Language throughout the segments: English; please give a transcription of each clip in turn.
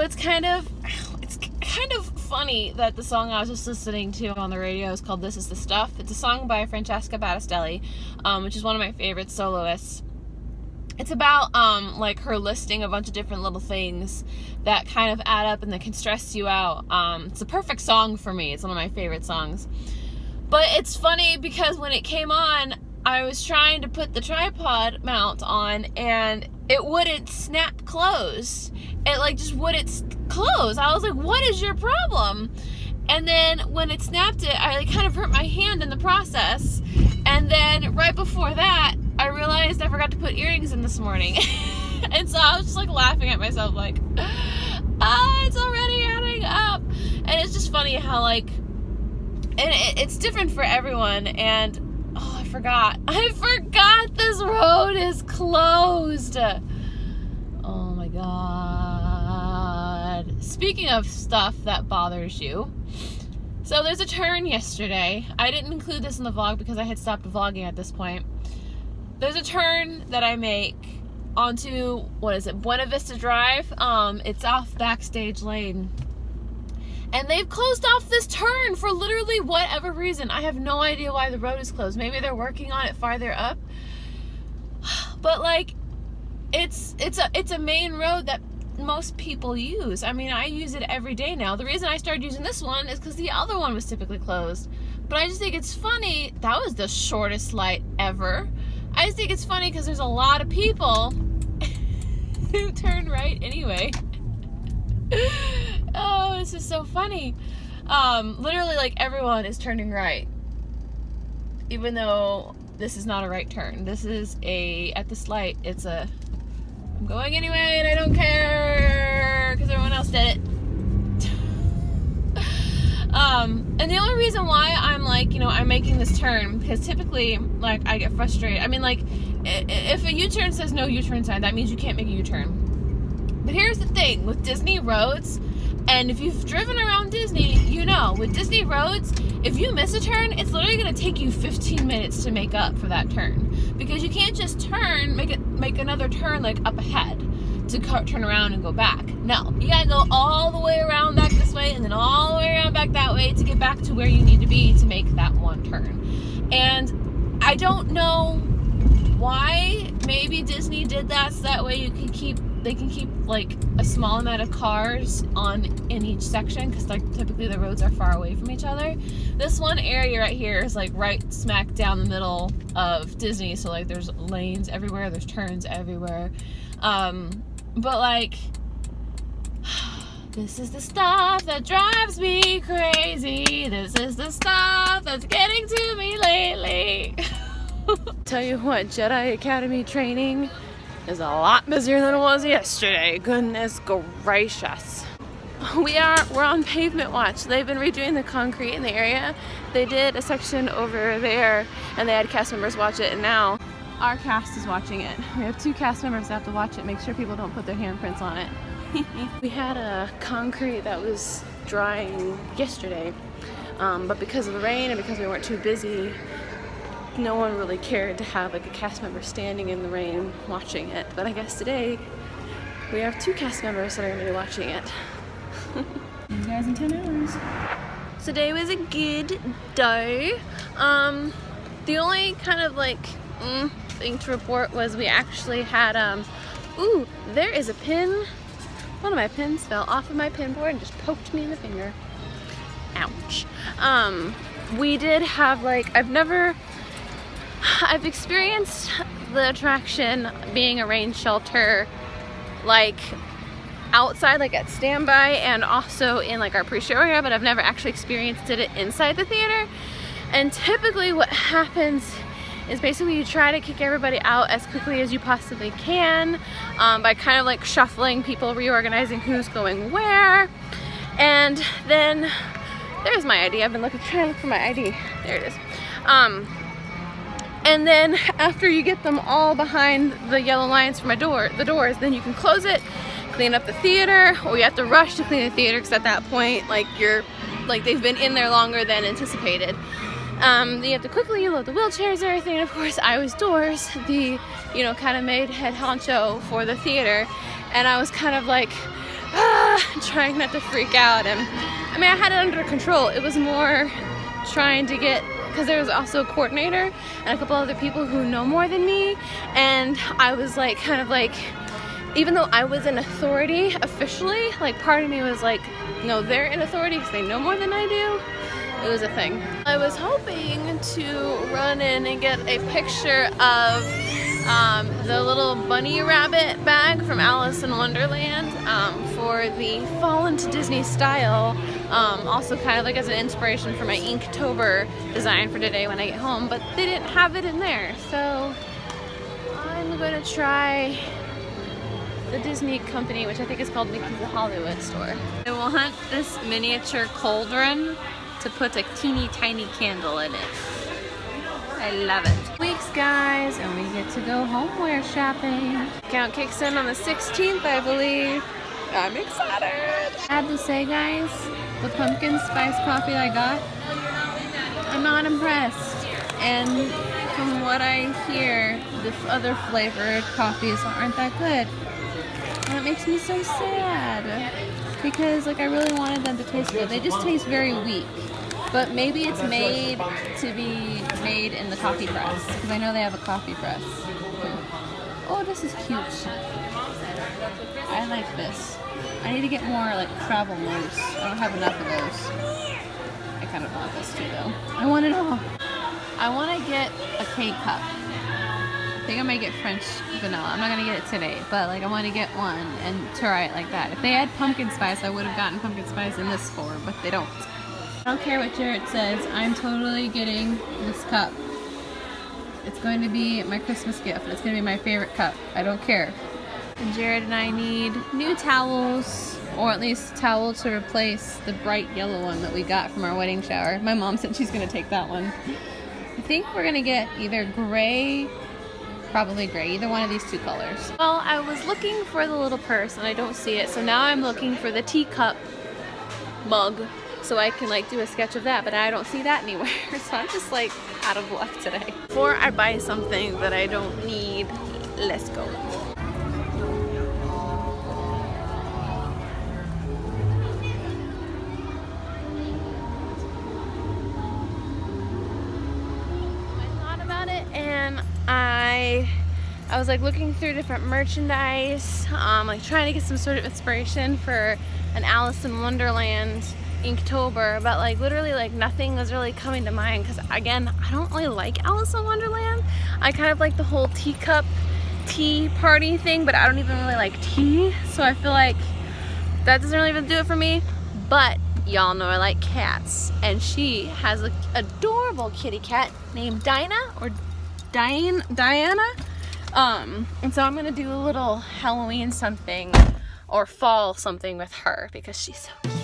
it's kind of funny that the song I was just listening to on the radio is called This Is the Stuff. It's a song by Francesca Battistelli, which is one of my favorite soloists. It's about like her listing a bunch of different little things that kind of add up and that can stress you out. It's a perfect song for me. It's one of my favorite songs. But it's funny because when it came on, I was trying to put the tripod mount on and it wouldn't snap closed. It like just wouldn't close. I was like, what is your problem? And then when it snapped it, I like kind of hurt my hand in the process. And then right before that, I realized I forgot to put earrings in this morning. And so I was just like laughing at myself like, it's already adding up. And it's just funny how like, it's different for everyone. And oh, I forgot this road is closed. Oh my God. Speaking of stuff that bothers you, so there's a turn yesterday. I didn't include this in the vlog because I had stopped vlogging at this point. There's a turn that I make onto, what is it, Buena Vista Drive. It's off Backstage Lane. And they've closed off this turn for literally whatever reason. I have no idea why the road is closed. Maybe they're working on it farther up. But like, it's a main road that most people use. I mean, I use it every day now. The reason I started using this one is because the other one was typically closed. But I just think it's funny. That was the shortest light ever. I just think it's funny because there's a lot of people who turn right anyway. Oh, this is so funny. Literally like everyone is turning right. Even though this is not a right turn. This is at this light, I'm going anyway and I don't care because everyone else did it. And the only reason why I'm like, I'm making this turn, because typically, like, I get frustrated. I mean, like, if a U-turn says no U-turn sign, that means you can't make a U-turn. But here's the thing, with Disney roads, and if you've driven around Disney, with Disney roads, if you miss a turn, it's literally going to take you 15 minutes to make up for that turn. Because you can't just turn, make another turn, like, up ahead to turn around and go back. No, you gotta go all the way around back this way and then all the way around back that way to get back to where you need to be to make that one turn. And I don't know why. Maybe Disney did that so that way they can keep like a small amount of cars in each section, because like typically the roads are far away from each other. This one area right here is like right smack down the middle of Disney, so like there's lanes everywhere, there's turns everywhere. But like, this is the stuff that drives me crazy. This is the stuff that's getting to me lately. Tell you what, Jedi Academy training is a lot busier than it was yesterday. Goodness gracious. We're on pavement watch. They've been redoing the concrete in the area. They did a section over there and they had cast members watch it, and now our cast is watching it. We have 2 cast members that have to watch it, make sure people don't put their handprints on it. We had a concrete that was drying yesterday, but because of the rain and because we weren't too busy, no one really cared to have like a cast member standing in the rain watching it. But I guess today we have 2 cast members that are going to be watching it. See you guys in 10 hours. Today was a good day. The only kind of like thing to report was we actually had ooh, there is a pin. One of my pins fell off of my pin board and just poked me in the finger. Ouch. We did have like, I've experienced the attraction being a rain shelter like outside, like at standby, and also in like our pre-show area, but I've never actually experienced it inside the theater. And typically what happens is basically you try to kick everybody out as quickly as you possibly can by kind of like shuffling people, reorganizing who's going where. And then there's my ID. I've been trying to look for my ID. There it is. And then after you get them all behind the yellow lines for the doors, then you can close it, clean up the theater, or you have to rush to clean the theater because at that point, like they've been in there longer than anticipated. You have to quickly load the wheelchairs and everything. And of course, I was Doors, the, kind of made head honcho for the theater. And I was kind of like, trying not to freak out. And I mean, I had it under control. It was more trying to get, because there was also a coordinator and a couple other people who know more than me, and I was like, kind of like, even though I was in authority officially, like part of me was like, no, they're in authority because they know more than I do. It was a thing. I was hoping to run in and get a picture of the little bunny rabbit bag from Alice in Wonderland for the fall into Disney style. Also kind of like as an inspiration for my Inktober design for today when I get home, but they didn't have it in there. So I'm gonna try the Disney company, which I think is called Mickey's the Hollywood store. I want this miniature cauldron to put a teeny tiny candle in it. I love it. Weeks, guys, and we get to go homeware shopping. Count kicks in on the 16th, I believe. I'm excited. I have to say, guys, the pumpkin spice coffee I got, I'm not impressed. And from what I hear, the other flavored coffees aren't that good. And it makes me so sad because like I really wanted them to taste good. They just taste very weak. But maybe it's made to be made in the coffee press because I know they have a coffee press. Oh, this is cute. I like this. I need to get more like travel moose. I don't have enough of those. I kind of want this too though. I want it all. I want to get a K-cup. I think I might get French vanilla. I'm not gonna get it today, but like I want to get one and try it like that. If they had pumpkin spice, I would have gotten pumpkin spice in this store, but they don't. I don't care what Jared says. I'm totally getting this cup. It's going to be my Christmas gift. It's going to be my favorite cup. I don't care. And Jared and I need new towels, or at least a towel to replace the bright yellow one that we got from our wedding shower. My mom said she's going to take that one. I think we're going to get either gray, probably gray, either one of these two colors. Well, I was looking for the little purse and I don't see it, so now I'm looking for the teacup mug so I can like do a sketch of that, but I don't see that anywhere. So I'm just like out of luck today. Before I buy something that I don't need, let's go. I was like looking through different merchandise, like trying to get some sort of inspiration for an Alice in Wonderland Inktober, but like literally like nothing was really coming to mind because again, I don't really like Alice in Wonderland. I kind of like the whole teacup tea party thing, but I don't even really like tea, so I feel like that doesn't really even do it for me. But y'all know I like cats, and she has an adorable kitty cat named Dinah or Diana. And so I'm gonna do a little Halloween something or fall something with her because she's so cute.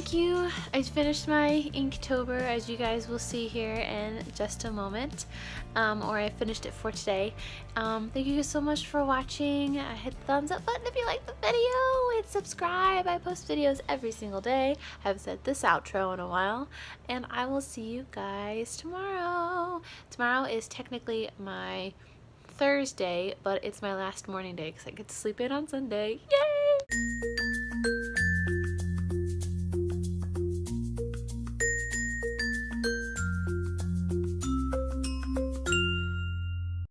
thank you. I finished my Inktober, as you guys will see here in just a moment, or I finished it for today. Thank you so much for watching. Hit the thumbs up button if you like the video, and subscribe. I post videos every single day. I haven't said this outro in a while, and I will see you guys tomorrow. Tomorrow is technically my Thursday, but it's my last morning day because I get to sleep in on Sunday. Yay!